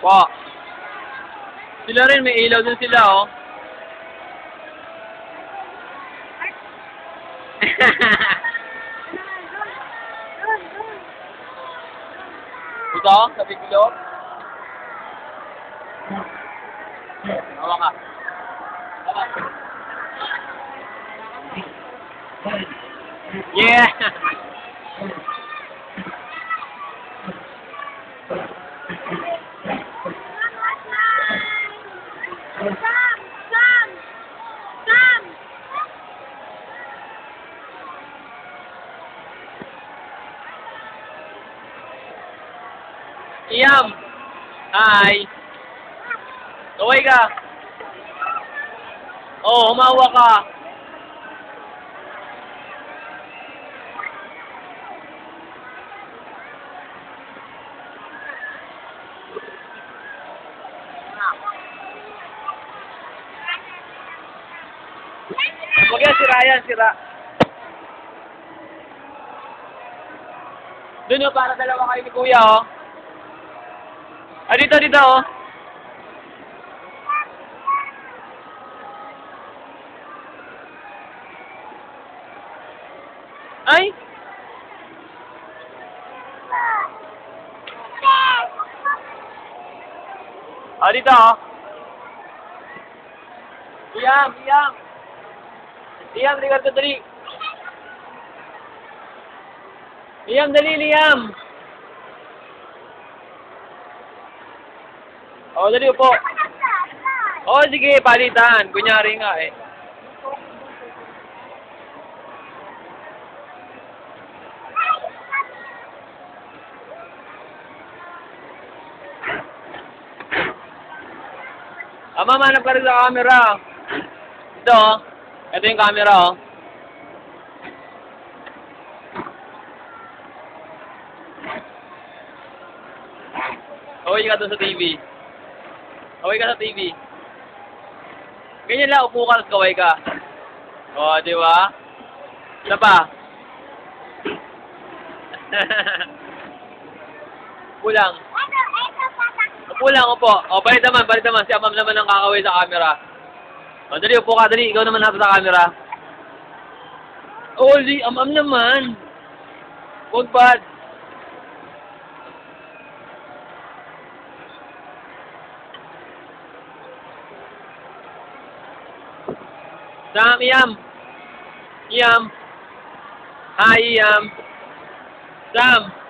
Po. Sila rin, may ilaw din sila, oh. Ito, sa biglo. Hawa ka. Hawa. Yeah! Sam! Iyam! Hi! Kaway ka! Oh, humawa ka! Huwag yan, sira yan, sira. Doon o, para dalawa kayo ni Kuya, oh. Ah, dito, oh. Ay! Ah, dito, oh. Iyam! Liam, Ricardo, dali. Liam, dali, Liam. Oh, dali, upo. Oh, sige, palitan. Kunyari nga, eh. Ah, mama, hanap ka rin sa camera. Ito, oh. Ito yung camera, oh. Kaway ka doon sa TV. Kaway ka sa TV. Ganyan lang, upo ka at kaway ka. O, di ba? Isa pa. Upo lang. Upo lang, upo. O, balik naman. Si Amam naman ang kakaway sa camera. O, dali, upo ka, dali. Ikaw naman nasa camera. O, si Amam naman. Huwag bad. Sam, Iyam. Hi, Iyam. Sam.